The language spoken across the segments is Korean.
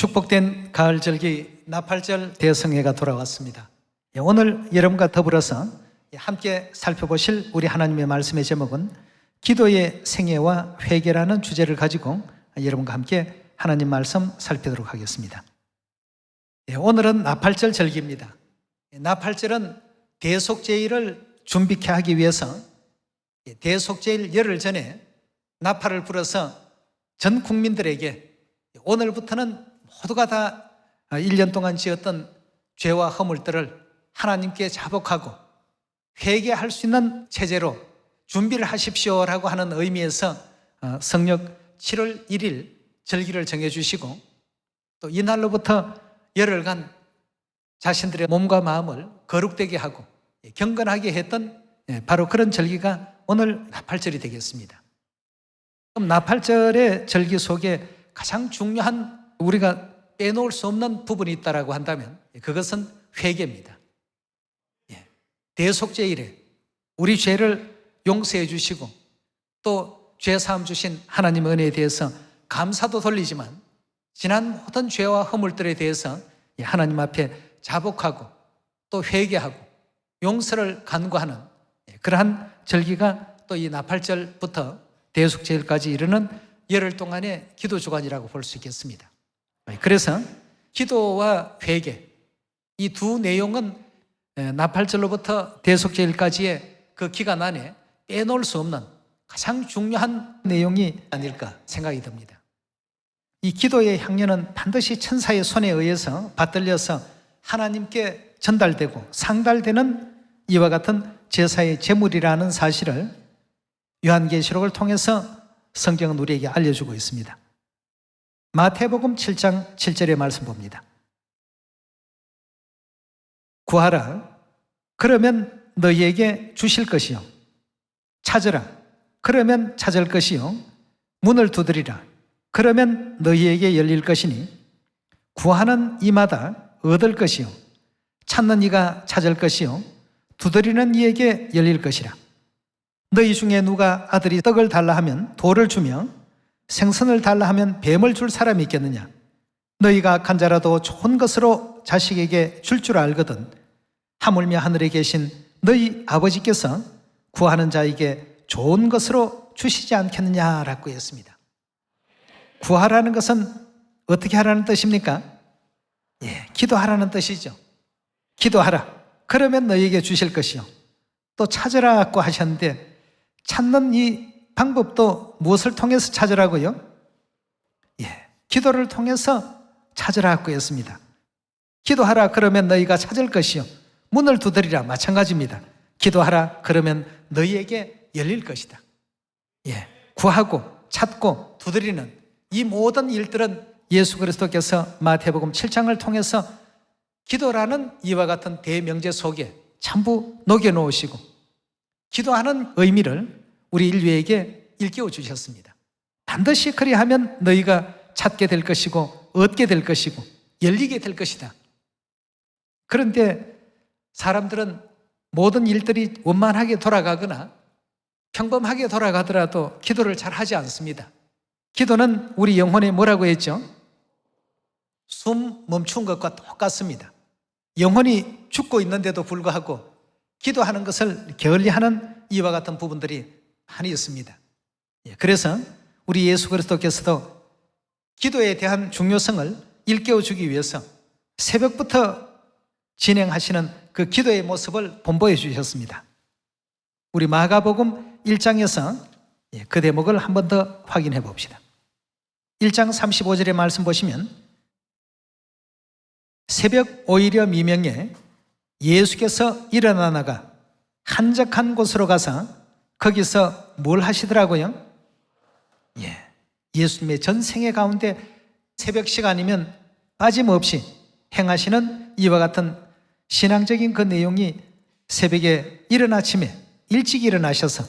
축복된 가을절기 나팔절 대성회가 돌아왔습니다. 오늘 여러분과 더불어서 함께 살펴보실 우리 하나님의 말씀의 제목은 기도의 생애와 회개라는 주제를 가지고 여러분과 함께 하나님 말씀 살펴보도록 하겠습니다. 오늘은 나팔절 절기입니다. 나팔절은 대속제일을 준비케 하기 위해서 대속제일 열흘 전에 나팔을 불어서 전 국민들에게 오늘부터는 모두가 다 1년 동안 지었던 죄와 허물들을 하나님께 자복하고 회개할 수 있는 체제로 준비를 하십시오라고 하는 의미에서 성력 7월 1일 절기를 정해주시고 또 이날로부터 열흘간 자신들의 몸과 마음을 거룩되게 하고 경건하게 했던 바로 그런 절기가 오늘 나팔절이 되겠습니다. 그럼 나팔절의 절기 속에 가장 중요한 우리가 빼놓을 수 없는 부분이 있다고 한다면 그것은 회개입니다. 대속제일에 우리 죄를 용서해 주시고 또 죄사함 주신 하나님의 은혜에 대해서 감사도 돌리지만 지난 모든 죄와 허물들에 대해서 하나님 앞에 자복하고 또 회개하고 용서를 간구하는 그러한 절기가 또 이 나팔절부터 대속제일까지 이르는 열흘 동안의 기도 주간이라고 볼 수 있겠습니다. 그래서 기도와 회개 이 두 내용은 나팔절로부터 대속제일까지의 그 기간 안에 빼놓을 수 없는 가장 중요한 내용이 아닐까 생각이 듭니다. 이 기도의 향연은 반드시 천사의 손에 의해서 받들려서 하나님께 전달되고 상달되는 이와 같은 제사의 제물이라는 사실을 요한계시록을 통해서 성경은 우리에게 알려주고 있습니다. 마태복음 7장 7절의 말씀 봅니다. 구하라 그러면 너희에게 주실 것이요 찾으라 그러면 찾을 것이요 문을 두드리라 그러면 너희에게 열릴 것이니 구하는 이마다 얻을 것이요 찾는 이가 찾을 것이요 두드리는 이에게 열릴 것이라. 너희 중에 누가 아들이 떡을 달라 하면 돌을 주며 생선을 달라 하면 뱀을 줄 사람이 있겠느냐? 너희가 악한 자라도 좋은 것으로 자식에게 줄 줄 알거든 하물며 하늘에 계신 너희 아버지께서 구하는 자에게 좋은 것으로 주시지 않겠느냐라고 했습니다. 구하라는 것은 어떻게 하라는 뜻입니까? 기도하라는 뜻이죠. 기도하라 그러면 너희에게 주실 것이요 또 찾으라고 하셨는데 찾는 이 방법도 무엇을 통해서 찾으라고요? 기도를 통해서 찾으라고 했습니다. 기도하라 그러면 너희가 찾을 것이요 문을 두드리라 마찬가지입니다. 기도하라 그러면 너희에게 열릴 것이다. 구하고 찾고 두드리는 이 모든 일들은 예수 그리스도께서 마태복음 7장을 통해서 기도라는 이와 같은 대명제 속에 전부 녹여놓으시고 기도하는 의미를 우리 인류에게 일깨워 주셨습니다. 반드시 그리하면 너희가 찾게 될 것이고 얻게 될 것이고 열리게 될 것이다. 그런데 사람들은 모든 일들이 원만하게 돌아가거나 평범하게 돌아가더라도 기도를 잘 하지 않습니다. 기도는 우리 영혼에 뭐라고 했죠? 숨 멈춘 것과 똑같습니다. 영혼이 죽고 있는데도 불구하고 기도하는 것을 게을리하는 이와 같은 부분들이 많이 있습니다. 그래서 우리 예수 그리스도께서도 기도에 대한 중요성을 일깨워 주기 위해서 새벽부터 진행하시는 그 기도의 모습을 본보여 주셨습니다. 우리 마가복음 1장에서 그 대목을 한 번 더 확인해 봅시다. 1장 35절의 말씀 보시면 새벽 5일여 미명에 예수께서 일어나 나가 한적한 곳으로 가서 거기서 뭘 하시더라고요? 예수님의 전생애 가운데 새벽 시간이면 빠짐없이 행하시는 이와 같은 신앙적인 그 내용이 새벽에 이른 아침에 일찍 일어나셔서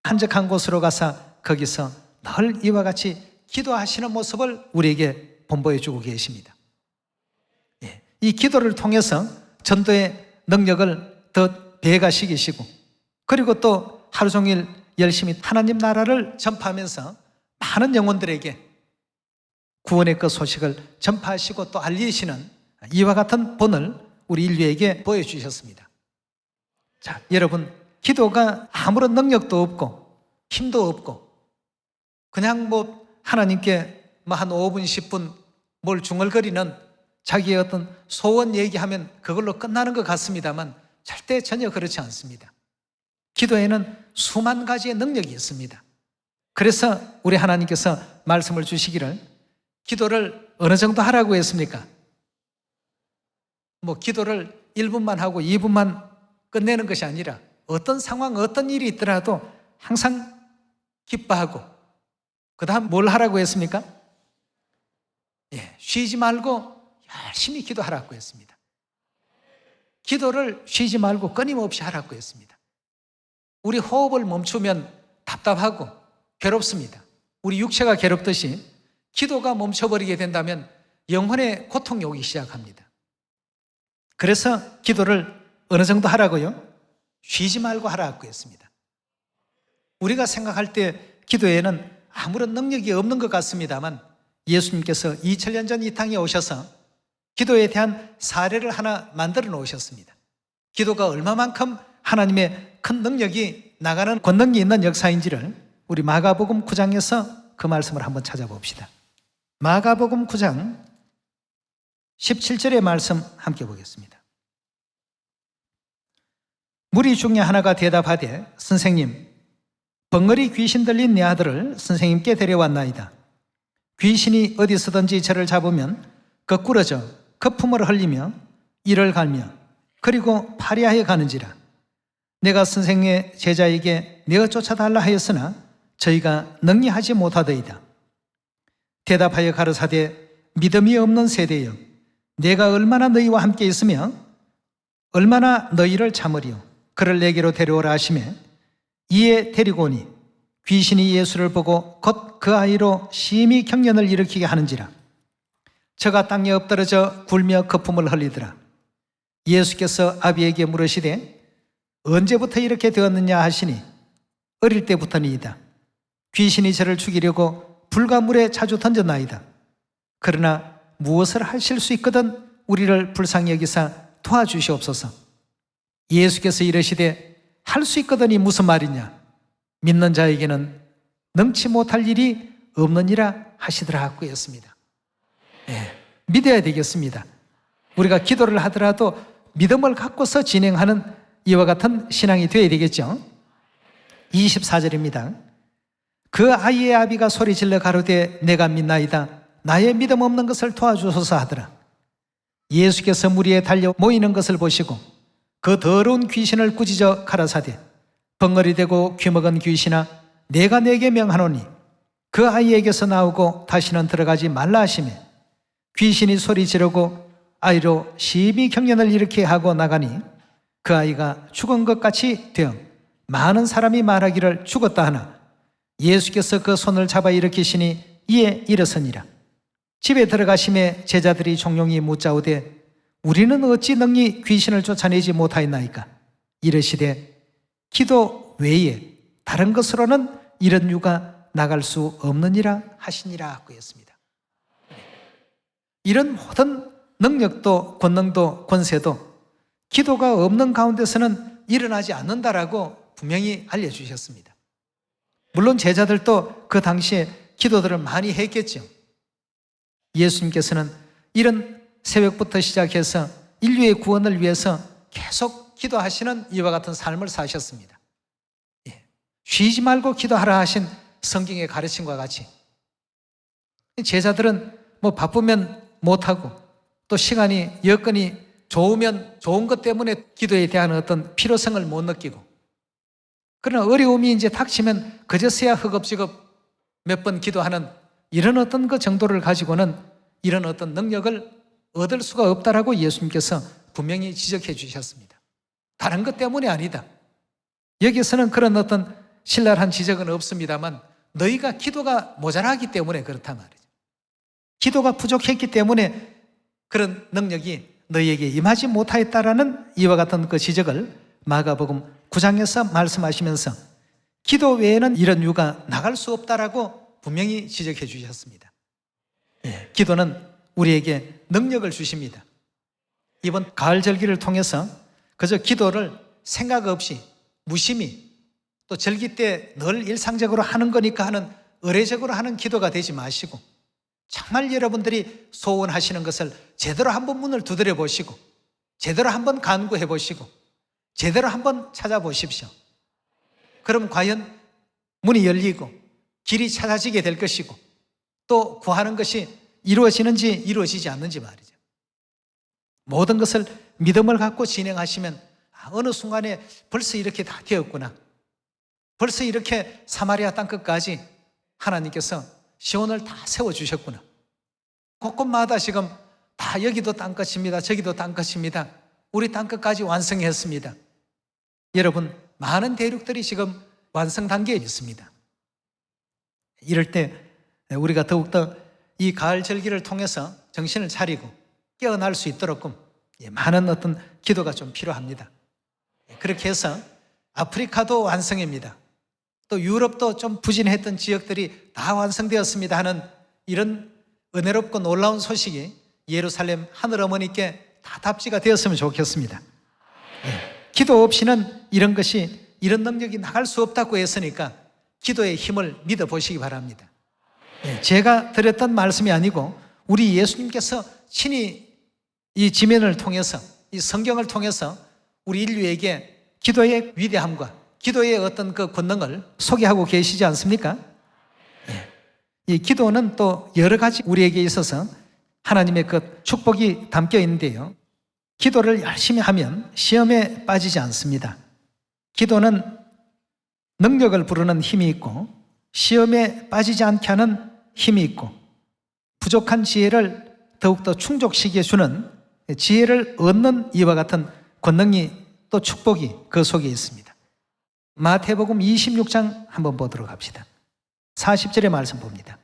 한적한 곳으로 가서 거기서 늘 이와 같이 기도하시는 모습을 우리에게 본보여 주고 계십니다. 이 기도를 통해서 전도의 능력을 더 배가시키시고 그리고 또 하루 종일 열심히 하나님 나라를 전파하면서 많은 영혼들에게 구원의 그 소식을 전파하시고 또 알리시는 이와 같은 본을 우리 인류에게 보여주셨습니다. 자, 여러분, 기도가 아무런 능력도 없고 힘도 없고 그냥 하나님께 한 5분, 10분 뭘 중얼거리는 자기의 어떤 소원 얘기하면 그걸로 끝나는 것 같습니다만 절대 전혀 그렇지 않습니다. 기도에는 수만 가지의 능력이 있습니다. 그래서 우리 하나님께서 말씀을 주시기를 기도를 어느 정도 하라고 했습니까? 기도를 1분만 하고 2분만 끝내는 것이 아니라 어떤 상황, 어떤 일이 있더라도 항상 기뻐하고 그 다음 뭘 하라고 했습니까? 쉬지 말고 열심히 기도하라고 했습니다. 기도를 쉬지 말고 끊임없이 하라고 했습니다. 우리 호흡을 멈추면 답답하고 괴롭습니다. 우리 육체가 괴롭듯이 기도가 멈춰버리게 된다면 영혼의 고통이 오기 시작합니다. 그래서 기도를 어느 정도 하라고요? 쉬지 말고 하라고 했습니다. 우리가 생각할 때 기도에는 아무런 능력이 없는 것 같습니다만 예수님께서 2000년 전 이 땅에 오셔서 기도에 대한 사례를 하나 만들어 놓으셨습니다. 기도가 얼마만큼 하나님의 큰 능력이 나가는 권능이 있는 역사인지를 우리 마가복음 9장에서 그 말씀을 한번 찾아봅시다. 마가복음 9장 17절의 말씀 함께 보겠습니다. 무리 중에 하나가 대답하되 선생님, 벙어리 귀신 들린 내 아들을 선생님께 데려왔나이다. 귀신이 어디서든지 저를 잡으면 거꾸러져 거품을 흘리며 이를 갈며 그리고 파리하여 가는지라. 내가 선생의 제자에게 내어 쫓아달라 하였으나 저희가 능히 하지 못하더이다. 대답하여 가르사대 믿음이 없는 세대여, 내가 얼마나 너희와 함께 있으며 얼마나 너희를 참으리요. 그를 내게로 데려오라 하시매 이에 데리고 오니 귀신이 예수를 보고 곧 그 아이로 심히 경련을 일으키게 하는지라. 저가 땅에 엎드러져 굴며 거품을 흘리더라. 예수께서 아비에게 물으시되 언제부터 이렇게 되었느냐 하시니 어릴 때부터니이다. 귀신이 저를 죽이려고 불과 물에 자주 던졌나이다. 그러나 무엇을 하실 수 있거든 우리를 불쌍히 여기사 도와주시옵소서. 예수께서 이르시되 할 수 있거든이 무슨 말이냐. 믿는 자에게는 능치 못할 일이 없느니라 하시더라고 했습니다. 믿어야 되겠습니다. 우리가 기도를 하더라도 믿음을 갖고서 진행하는 이와 같은 신앙이 되어야 되겠죠. 24절입니다. 그 아이의 아비가 소리질러 가로되 내가 믿나이다. 나의 믿음 없는 것을 도와주소서 하더라. 예수께서 무리에 달려 모이는 것을 보시고 그 더러운 귀신을 꾸짖어 가라사대 벙어리 되고 귀먹은 귀신아, 내가 내게 명하노니 그 아이에게서 나오고 다시는 들어가지 말라 하시매 귀신이 소리 지르고 아이로 심히 경련을 일으키게 하고 나가니 그 아이가 죽은 것 같이 되어 많은 사람이 말하기를 죽었다 하나 예수께서 그 손을 잡아 일으키시니 이에 일어서니라. 집에 들어가심에 제자들이 종용이 묻자오되 우리는 어찌 능히 귀신을 쫓아내지 못하였나이까. 이르시되 기도 외에 다른 것으로는 이런 유가 나갈 수 없느니라 하시니라 하고 했습니다. 이런 모든 능력도 권능도 권세도 기도가 없는 가운데서는 일어나지 않는다라고 분명히 알려주셨습니다. 물론 제자들도 그 당시에 기도들을 많이 했겠죠. 예수님께서는 이런 새벽부터 시작해서 인류의 구원을 위해서 계속 기도하시는 이와 같은 삶을 사셨습니다. 쉬지 말고 기도하라 하신 성경의 가르침과 같이 제자들은 바쁘면 못하고 또 시간이 여건이 좋으면 좋은 것 때문에 기도에 대한 어떤 필요성을 못 느끼고 그러나 어려움이 이제 닥치면 그제서야 허겁지겁 몇 번 기도하는 이런 어떤 그 정도를 가지고는 이런 어떤 능력을 얻을 수가 없다라고 예수님께서 분명히 지적해 주셨습니다. 다른 것 때문이 아니다. 여기서는 그런 어떤 신랄한 지적은 없습니다만 너희가 기도가 모자라기 때문에 그렇단 말이죠. 기도가 부족했기 때문에 그런 능력이 너희에게 임하지 못하였다라는 이와 같은 그 지적을 마가복음 9장에서 말씀하시면서 기도 외에는 이런 유가 나갈 수 없다라고 분명히 지적해 주셨습니다. 기도는 우리에게 능력을 주십니다. 이번 가을 절기를 통해서 그저 기도를 생각 없이 무심히 또 절기 때 늘 일상적으로 하는 거니까 하는 의례적으로 하는 기도가 되지 마시고 정말 여러분들이 소원하시는 것을 제대로 한번 문을 두드려 보시고 제대로 한번 간구해 보시고 제대로 한번 찾아보십시오. 그럼 과연 문이 열리고 길이 찾아지게 될 것이고 또 구하는 것이 이루어지는지 이루어지지 않는지 말이죠. 모든 것을 믿음을 갖고 진행하시면 어느 순간에 벌써 이렇게 다 되었구나. 벌써 이렇게 사마리아 땅끝까지 하나님께서 시온을 다 세워주셨구나. 곳곳마다 지금 다 여기도 땅끝입니다. 저기도 땅끝입니다. 우리 땅끝까지 완성했습니다. 여러분, 많은 대륙들이 지금 완성 단계에 있습니다. 이럴 때 우리가 더욱더 이 가을 절기를 통해서 정신을 차리고 깨어날 수 있도록 많은 어떤 기도가 좀 필요합니다. 그렇게 해서 아프리카도 완성입니다. 또 유럽도 좀 부진했던 지역들이 다 완성되었습니다 하는 이런 은혜롭고 놀라운 소식이 예루살렘 하늘어머니께 다 답지가 되었으면 좋겠습니다. 기도 없이는 이런 것이, 이런 능력이 나갈 수 없다고 했으니까 기도의 힘을 믿어보시기 바랍니다. 제가 드렸던 말씀이 아니고 우리 예수님께서 친히 이 지면을 통해서, 이 성경을 통해서 우리 인류에게 기도의 위대함과 기도의 어떤 그 권능을 소개하고 계시지 않습니까? 이 기도는 또 여러 가지 우리에게 있어서 하나님의 그 축복이 담겨 있는데요. 기도를 열심히 하면 시험에 빠지지 않습니다. 기도는 능력을 부르는 힘이 있고 시험에 빠지지 않게 하는 힘이 있고 부족한 지혜를 더욱더 충족시켜 주는 지혜를 얻는 이와 같은 권능이 또 축복이 그 속에 있습니다. 마태복음 26장 한번 보도록 합시다. 40절의 말씀 봅니다.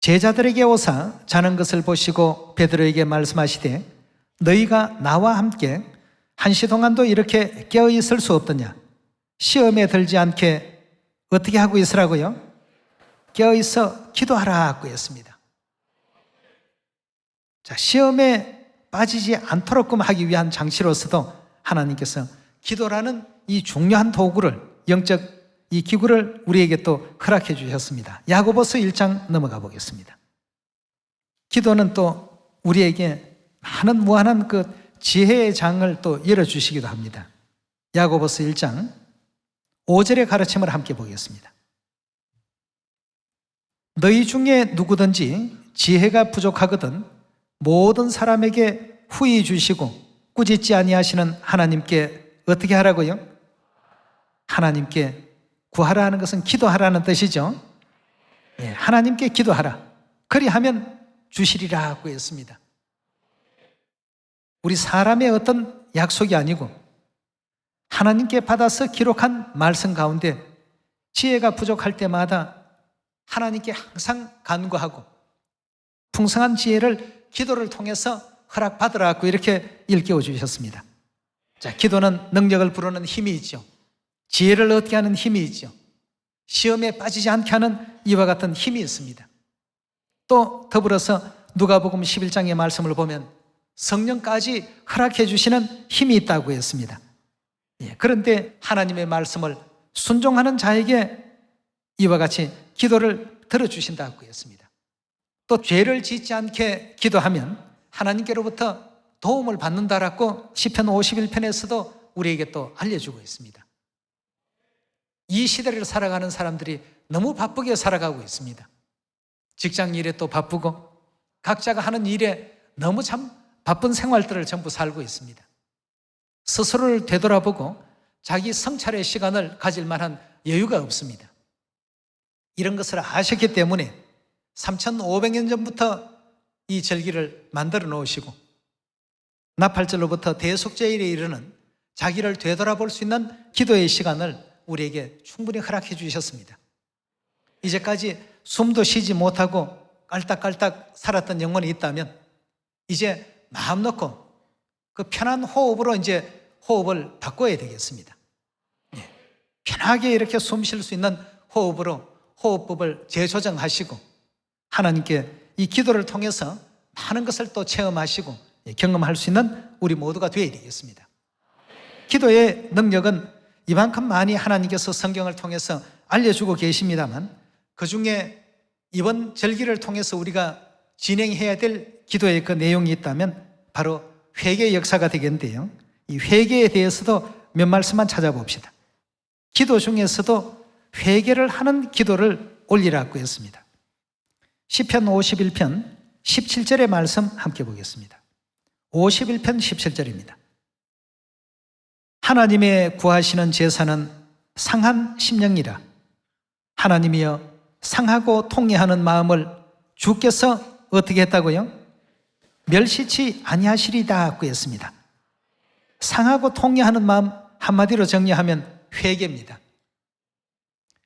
제자들에게 오사 자는 것을 보시고 베드로에게 말씀하시되 너희가 나와 함께 한시 동안도 이렇게 깨어 있을 수 없더냐? 시험에 들지 않게 어떻게 하고 있으라고요? 깨어 있어 기도하라고 했습니다. 자, 시험에 빠지지 않도록 하기 위한 장치로서도 하나님께서 기도라는 이 중요한 도구를, 영적 이 기구를 우리에게 또 허락해 주셨습니다. 야고보서 1장 넘어가 보겠습니다. 기도는 또 우리에게 많은 무한한 그 지혜의 장을 또 열어주시기도 합니다. 야고보서 1장 5절의 가르침을 함께 보겠습니다. 너희 중에 누구든지 지혜가 부족하거든 모든 사람에게 후히 주시고 꾸짖지 아니하시는 하나님께 어떻게 하라고요? 하나님께 구하라 하는 것은 기도하라는 뜻이죠. 하나님께 기도하라. 그리하면 주시리라고 했습니다. 우리 사람의 어떤 약속이 아니고 하나님께 받아서 기록한 말씀 가운데 지혜가 부족할 때마다 하나님께 항상 간구하고 풍성한 지혜를 기도를 통해서 허락받으라고 이렇게 일깨워 주셨습니다. 자, 기도는 능력을 부르는 힘이 있죠. 지혜를 얻게 하는 힘이 있죠. 시험에 빠지지 않게 하는 이와 같은 힘이 있습니다. 또 더불어서 누가복음 11장의 말씀을 보면 성령까지 허락해 주시는 힘이 있다고 했습니다. 그런데 하나님의 말씀을 순종하는 자에게 이와 같이 기도를 들어주신다고 했습니다. 또 죄를 짓지 않게 기도하면 하나님께로부터 도움을 받는다라고 시편 51편에서도 우리에게 또 알려주고 있습니다. 이 시대를 살아가는 사람들이 너무 바쁘게 살아가고 있습니다. 직장 일에 또 바쁘고 각자가 하는 일에 너무 참 바쁜 생활들을 전부 살고 있습니다. 스스로를 되돌아보고 자기 성찰의 시간을 가질 만한 여유가 없습니다. 이런 것을 아셨기 때문에 3,500년 전부터 이 절기를 만들어 놓으시고 나팔절로부터 대속제일에 이르는 자기를 되돌아볼 수 있는 기도의 시간을 우리에게 충분히 허락해 주셨습니다. 이제까지 숨도 쉬지 못하고 깔딱깔딱 살았던 영혼이 있다면 이제 마음 놓고 그 편한 호흡으로 이제 호흡을 바꿔야 되겠습니다. 편하게 이렇게 숨 쉴 수 있는 호흡으로 호흡법을 재조정하시고 하나님께 이 기도를 통해서 많은 것을 또 체험하시고 경험할 수 있는 우리 모두가 되어야 되겠습니다. 기도의 능력은 이만큼 많이 하나님께서 성경을 통해서 알려주고 계십니다만, 그 중에 이번 절기를 통해서 우리가 진행해야 될 기도의 그 내용이 있다면 바로 회개의 역사가 되겠는데요, 이 회개에 대해서도 몇 말씀만 찾아봅시다. 기도 중에서도 회개를 하는 기도를 올리라고 했습니다. 시편 51편 17절의 말씀 함께 보겠습니다. 51편 17절입니다. 하나님의 구하시는 제사는 상한 심령이라. 하나님이여 상하고 통회하는 마음을 주께서 어떻게 했다고요? 멸시치 아니하시리다고 했습니다. 상하고 통회하는 마음 한마디로 정리하면 회개입니다.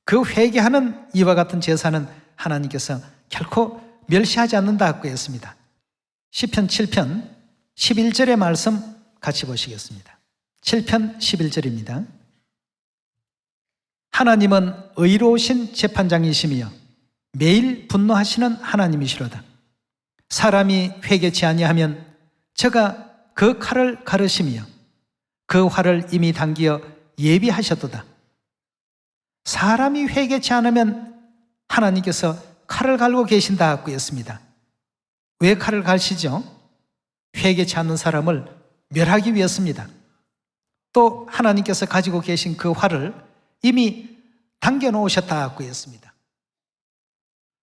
그 회개하는 이와 같은 제사는 하나님께서 결코 멸시하지 않는다고 했습니다. 시편 7편 11절의 말씀 같이 보시겠습니다. 7편 11절입니다. 하나님은 의로우신 재판장이시며 매일 분노하시는 하나님이시로다. 사람이 회개치 아니하면 저가 그 칼을 가르시며 그 활을 이미 당기어 예비하셨도다. 사람이 회개치 않으면 하나님께서 칼을 갈고 계신다고 했습니다. 왜 칼을 갈시죠? 회개치 않는 사람을 멸하기 위해서입니다. 또 하나님께서 가지고 계신 그 활을 이미 당겨 놓으셨다고 했습니다.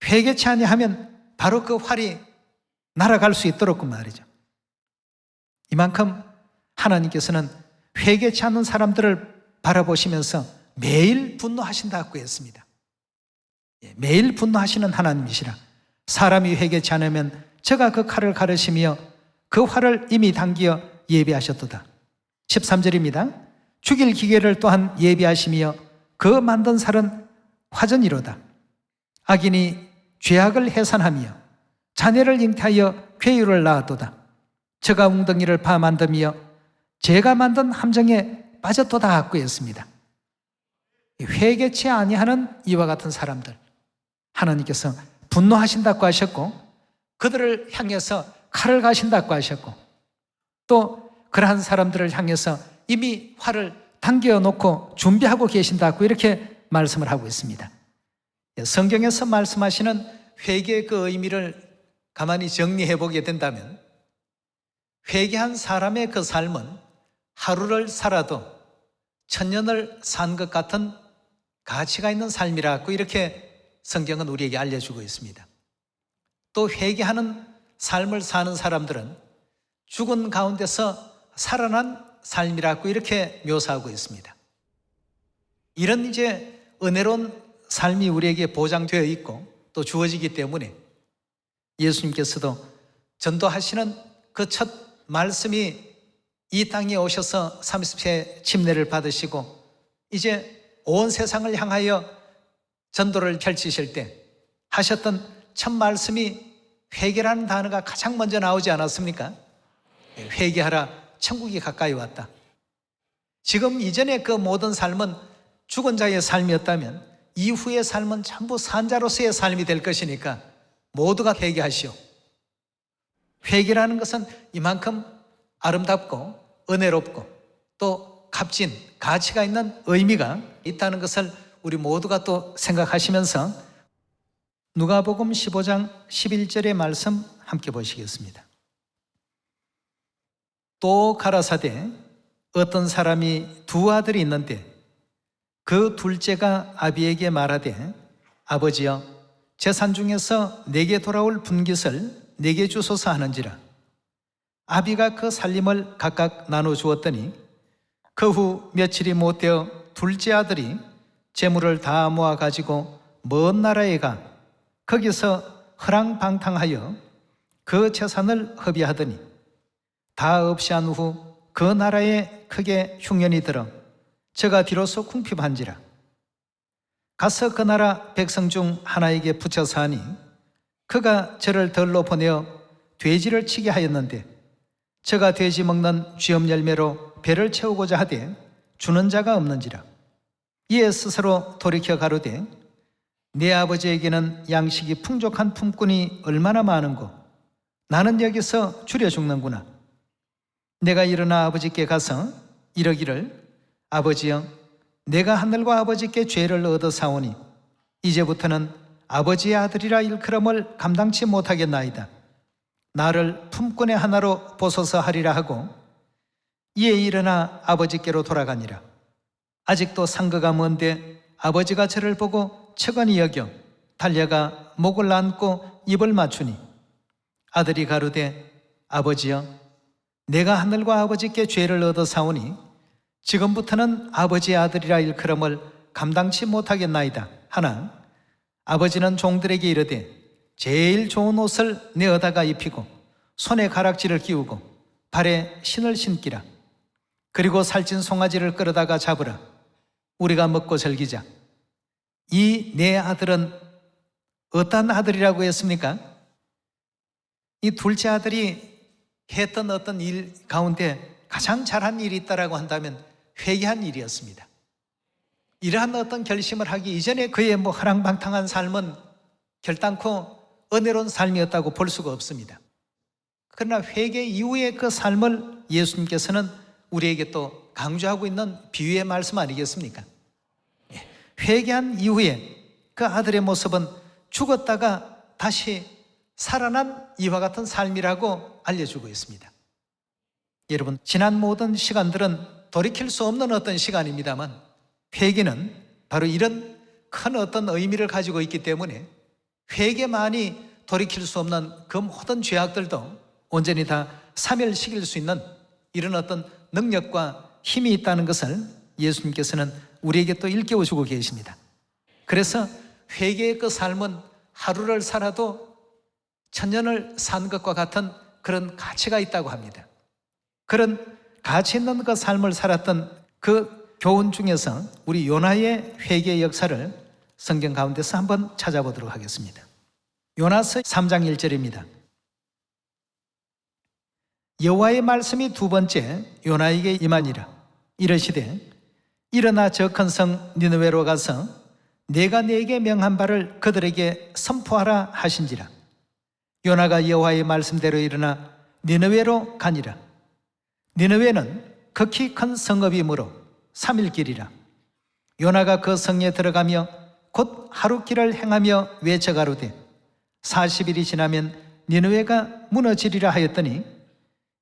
회개치 아니하면 바로 그 활이 날아갈 수 있도록 그 말이죠. 이만큼 하나님께서는 회개치 않는 사람들을 바라보시면서 매일 분노하신다고 했습니다. 매일 분노하시는 하나님이시라. 사람이 회개치 않으면 저가 그 칼을 가르시며 그 활을 이미 당기어 예비하셨도다. 13절입니다. 죽일 기계를 또한 예비하시며 그 만든 살은 화전이로다. 악인이 죄악을 해산하며 자네를 잉태하여 괴유를 낳았도다. 저가 웅덩이를 파 만들며 제가 만든 함정에 빠졌도다 하고 했습니다. 회개치 아니하는 이와 같은 사람들 하나님께서 분노하신다고 하셨고, 그들을 향해서 칼을 가신다고 하셨고, 또 그러한 사람들을 향해서 이미 활을 당겨놓고 준비하고 계신다고 이렇게 말씀을 하고 있습니다. 성경에서 말씀하시는 회개의 그 의미를 가만히 정리해 보게 된다면, 회개한 사람의 그 삶은 하루를 살아도 천년을 산 것 같은 가치가 있는 삶이라고 이렇게 성경은 우리에게 알려주고 있습니다. 또 회개하는 삶을 사는 사람들은 죽은 가운데서 살아난 삶이라고 이렇게 묘사하고 있습니다. 이런 이제 은혜로운 삶이 우리에게 보장되어 있고 또 주어지기 때문에 예수님께서도 전도하시는 그 첫 말씀이 이 땅에 오셔서 30세 침례를 받으시고 이제 온 세상을 향하여 전도를 펼치실 때 하셨던 첫 말씀이 회개라는 단어가 가장 먼저 나오지 않았습니까? 회개하라, 천국이 가까이 왔다. 지금 이전의 그 모든 삶은 죽은 자의 삶이었다면 이후의 삶은 전부 산자로서의 삶이 될 것이니까 모두가 회개하시오. 회개라는 것은 이만큼 아름답고 은혜롭고 또 값진 가치가 있는 의미가 있다는 것을 우리 모두가 또 생각하시면서 누가복음 15장 11절의 말씀 함께 보시겠습니다. 또 가라사대 어떤 사람이 두 아들이 있는데 그 둘째가 아비에게 말하되 아버지여 재산 중에서 내게 돌아올 분깃을 내게 주소서 하는지라. 아비가 그 살림을 각각 나눠 주었더니 그 후 며칠이 못되어 둘째 아들이 재물을 다 모아 가지고 먼 나라에 가 거기서 허랑방탕하여 그 재산을 허비하더니 다 없이 한 후 그 나라에 크게 흉년이 들어 저가 비로소 궁핍한지라. 가서 그 나라 백성 중 하나에게 붙여서 하니 그가 저를 덜로 보내어 돼지를 치게 하였는데 저가 돼지 먹는 쥐엄 열매로 배를 채우고자 하되 주는 자가 없는지라. 이에 스스로 돌이켜 가로되 내 아버지에게는 양식이 풍족한 품꾼이 얼마나 많은고 나는 여기서 줄여 죽는구나. 내가 일어나 아버지께 가서 이러기를 아버지여 내가 하늘과 아버지께 죄를 얻어 사오니 이제부터는 아버지의 아들이라 일컬음을 감당치 못하겠나이다. 나를 품꾼의 하나로 보소서 하리라 하고 이에 일어나 아버지께로 돌아가니라. 아직도 상거가 먼데 아버지가 저를 보고 측은히 여겨 달려가 목을 안고 입을 맞추니 아들이 가로되 아버지여 내가 하늘과 아버지께 죄를 얻어 사오니 지금부터는 아버지의 아들이라 일컬음을 감당치 못하겠나이다 하나 아버지는 종들에게 이르되 제일 좋은 옷을 내어다가 입히고 손에 가락지를 끼우고 발에 신을 신기라. 그리고 살찐 송아지를 끌어다가 잡으라. 우리가 먹고 즐기자. 이 내 아들은 어떤 아들이라고 했습니까? 이 둘째 아들이 했던 어떤 일 가운데 가장 잘한 일이 있다라고 한다면 회개한 일이었습니다. 이러한 어떤 결심을 하기 이전에 그의 허랑방탕한 삶은 결단코 은혜로운 삶이었다고 볼 수가 없습니다. 그러나 회개 이후의 그 삶을 예수님께서는 우리에게 또 강조하고 있는 비유의 말씀 아니겠습니까? 회개한 이후에 그 아들의 모습은 죽었다가 다시 살아난 이와 같은 삶이라고 알려주고 있습니다. 여러분, 지난 모든 시간들은 돌이킬 수 없는 어떤 시간입니다만 회개는 바로 이런 큰 어떤 의미를 가지고 있기 때문에 회개만이 돌이킬 수 없는 그 모든 죄악들도 온전히 다 사멸시킬 수 있는 이런 어떤 능력과 힘이 있다는 것을 예수님께서는 우리에게 또 일깨워주고 계십니다. 그래서 회개의 그 삶은 하루를 살아도 천년을 산 것과 같은 그런 가치가 있다고 합니다. 그런 가치 있는 그 삶을 살았던 그 교훈 중에서 우리 요나의 회개의 역사를 성경 가운데서 한번 찾아보도록 하겠습니다. 요나서 3장 1절입니다. 여호와의 말씀이 두 번째 요나에게 임하니라. 이르시되 일어나 저 큰 성 니느웨로 가서 내가 네게 명한 바를 그들에게 선포하라 하신지라. 요나가 여호와의 말씀대로 일어나 니느웨로 가니라. 니느웨는 극히 큰 성읍이므로 3일 길이라. 요나가 그 성에 들어가며 곧 하루 길을 행하며 외쳐가로되 40일이 지나면 니느웨가 무너지리라 하였더니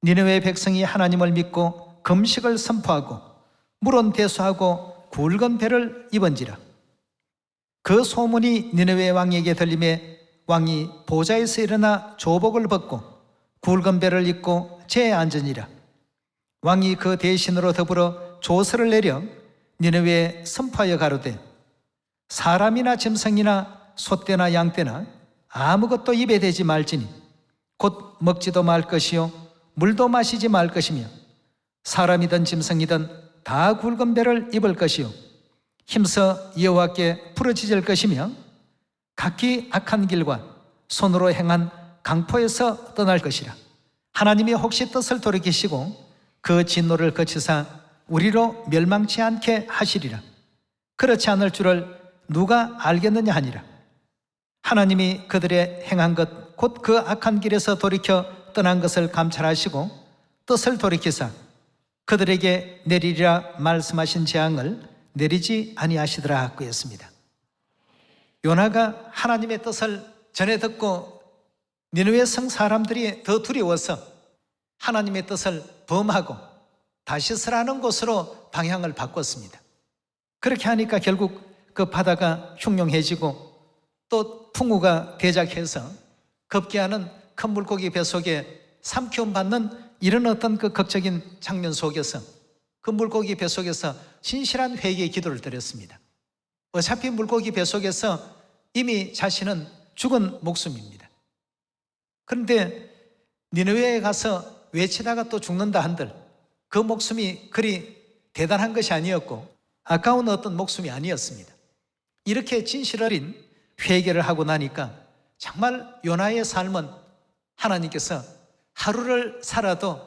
니느웨 백성이 하나님을 믿고 금식을 선포하고 물은 대수하고 굵은 배를 입은지라. 그 소문이 니느웨 왕에게 들림에 왕이 보좌에서 일어나 조복을 벗고 굵은 배를 입고 제에 앉으니라. 왕이 그 대신으로 더불어 조서를 내려 니느웨에 선포하여 가로되 사람이나 짐승이나 소떼나 양떼나 아무것도 입에 대지 말지니 곧 먹지도 말 것이요 물도 마시지 말 것이며 사람이든 짐승이든 다 굵은 배를 입을 것이요 힘써 여호와께 부르짖을 것이며 각기 악한 길과 손으로 행한 강포에서 떠날 것이라. 하나님이 혹시 뜻을 돌이키시고 그 진노를 거치사 우리로 멸망치 않게 하시리라. 그렇지 않을 줄을 누가 알겠느냐 하니라. 하나님이 그들의 행한 것 곧 그 악한 길에서 돌이켜 떠난 것을 감찰하시고 뜻을 돌이키사 그들에게 내리리라 말씀하신 재앙을 내리지 아니하시더라 하고 했습니다. 요나가 하나님의 뜻을 전해 듣고 니느웨 성 사람들이 더 두려워서 하나님의 뜻을 범하고 다시스라는 곳으로 방향을 바꿨습니다. 그렇게 하니까 결국 그 바다가 흉흉해지고 또 풍우가 대작해서 급기야는 큰 물고기 뱃속에 삼키움 받는 이런 어떤 그 극적인 장면 속에서 그 물고기 뱃속에서 신실한 회개의 기도를 드렸습니다. 어차피 물고기 뱃속에서 이미 자신은 죽은 목숨입니다. 그런데 니느웨에 가서 외치다가 또 죽는다 한들 그 목숨이 그리 대단한 것이 아니었고 아까운 어떤 목숨이 아니었습니다. 이렇게 진실 어린 회개를 하고 나니까 정말 요나의 삶은 하나님께서 하루를 살아도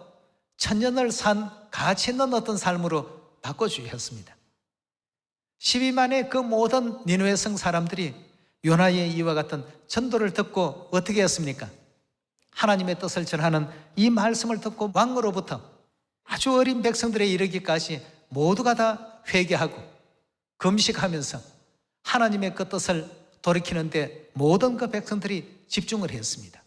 천년을 산 가치 있는 어떤 삶으로 바꿔주셨습니다. 12만의 그 모든 니느웨 성 사람들이 요나의 이와 같은 전도를 듣고 어떻게 했습니까? 하나님의 뜻을 전하는 이 말씀을 듣고 왕으로부터 아주 어린 백성들에 이르기까지 모두가 다 회개하고 금식하면서 하나님의 그 뜻을 돌이키는데 모든 그 백성들이 집중을 했습니다.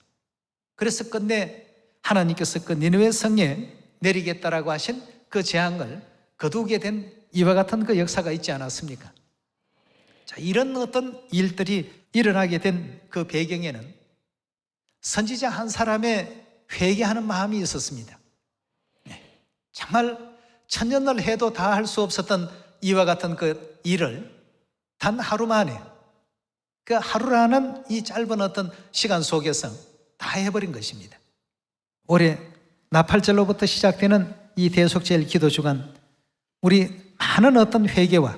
그래서 끝내 하나님께서 그 니느웨 성에 내리겠다라고 하신 그 재앙을 거두게 된 이와 같은 그 역사가 있지 않았습니까? 자, 이런 어떤 일들이 일어나게 된 그 배경에는 선지자 한 사람의 회개하는 마음이 있었습니다. 정말 천년을 해도 다 할 수 없었던 이와 같은 그 일을 단 하루 만에, 그 하루라는 이 짧은 어떤 시간 속에서 다 해버린 것입니다. 올해 나팔절로부터 시작되는 이 대속죄일 기도 주간, 우리 많은 어떤 회개와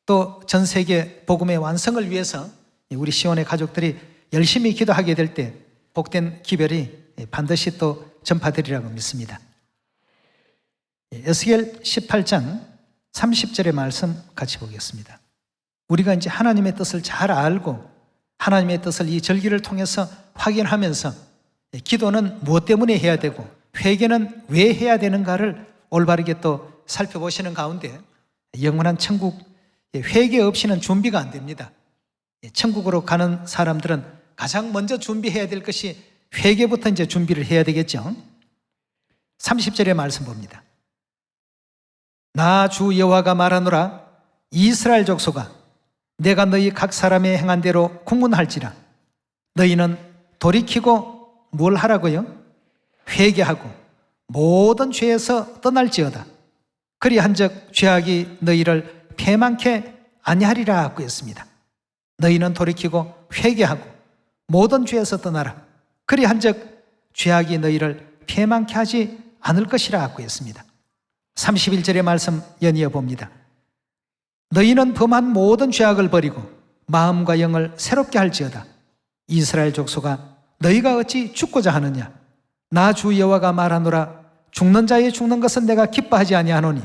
또 전 세계 복음의 완성을 위해서 우리 시온의 가족들이 열심히 기도하게 될 때 복된 기별이 반드시 또 전파되리라고 믿습니다. 에스겔 18장 30절의 말씀 같이 보겠습니다. 우리가 이제 하나님의 뜻을 잘 알고 하나님의 뜻을 이 절기를 통해서 확인하면서 기도는 무엇 때문에 해야 되고 회개는 왜 해야 되는가를 올바르게 또 살펴보시는 가운데 영원한 천국, 회개 없이는 준비가 안 됩니다. 천국으로 가는 사람들은 가장 먼저 준비해야 될 것이 회개부터 이제 준비를 해야 되겠죠. 30절의 말씀 봅니다. 나 주 여호와가 말하노라. 이스라엘 족속아, 내가 너희 각 사람의 행한 대로 국문할지라. 너희는 돌이키고 뭘 하라고요? 회개하고 모든 죄에서 떠날지어다. 그리한즉 죄악이 너희를 패망케 아니하리라 하고 했습니다. 너희는 돌이키고 회개하고 모든 죄에서 떠나라. 그리한즉 죄악이 너희를 패망케 하지 않을 것이라 하고 했습니다. 31절의 말씀 연이어 봅니다. 너희는 범한 모든 죄악을 버리고 마음과 영을 새롭게 할지어다. 이스라엘 족속아, 너희가 어찌 죽고자 하느냐? 나 주 여호와가 말하노라. 죽는 자의 죽는 것은 내가 기뻐하지 아니하노니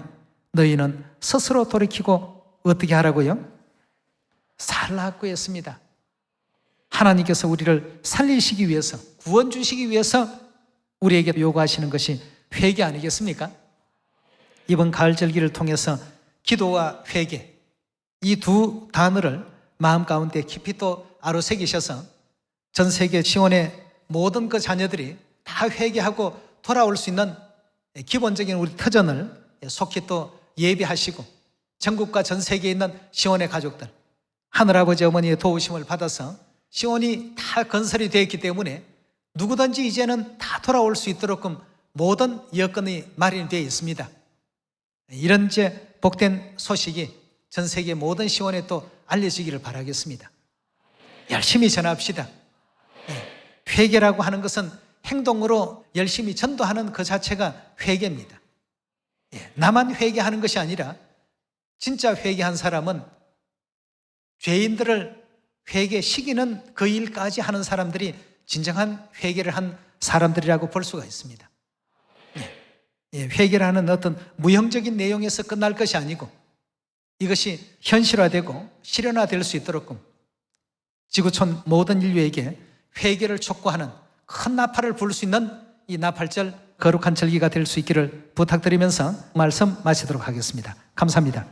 너희는 스스로 돌이키고 어떻게 하라고요? 살라고 했습니다. 하나님께서 우리를 살리시기 위해서, 구원 주시기 위해서 우리에게 요구하시는 것이 회개 아니겠습니까? 이번 가을 절기를 통해서 기도와 회개, 이 두 단어를 마음 가운데 깊이 또 아로새기셔서 전 세계 시온의 모든 그 자녀들이 다 회개하고 돌아올 수 있는 기본적인 우리 터전을 속히 또 예비하시고 전국과 전 세계에 있는 시온의 가족들, 하늘아버지 어머니의 도우심을 받아서 시온이 다 건설이 되어 있기 때문에 누구든지 이제는 다 돌아올 수 있도록 모든 여건이 마련되어 있습니다. 이런 이제 복된 소식이 전 세계 모든 시온에 또 알려지기를 바라겠습니다. 열심히 전합시다. 회개라고 하는 것은 행동으로 열심히 전도하는 그 자체가 회개입니다. 나만 회개하는 것이 아니라 진짜 회개한 사람은 죄인들을 회개시키는 그 일까지 하는 사람들이 진정한 회개를 한 사람들이라고 볼 수가 있습니다. 회개라는 어떤 무형적인 내용에서 끝날 것이 아니고 이것이 현실화되고 실현화될 수 있도록 지구촌 모든 인류에게 회개를 촉구하는 큰 나팔을 불 수 있는 이 나팔절 거룩한 절기가 될 수 있기를 부탁드리면서 말씀 마치도록 하겠습니다. 감사합니다.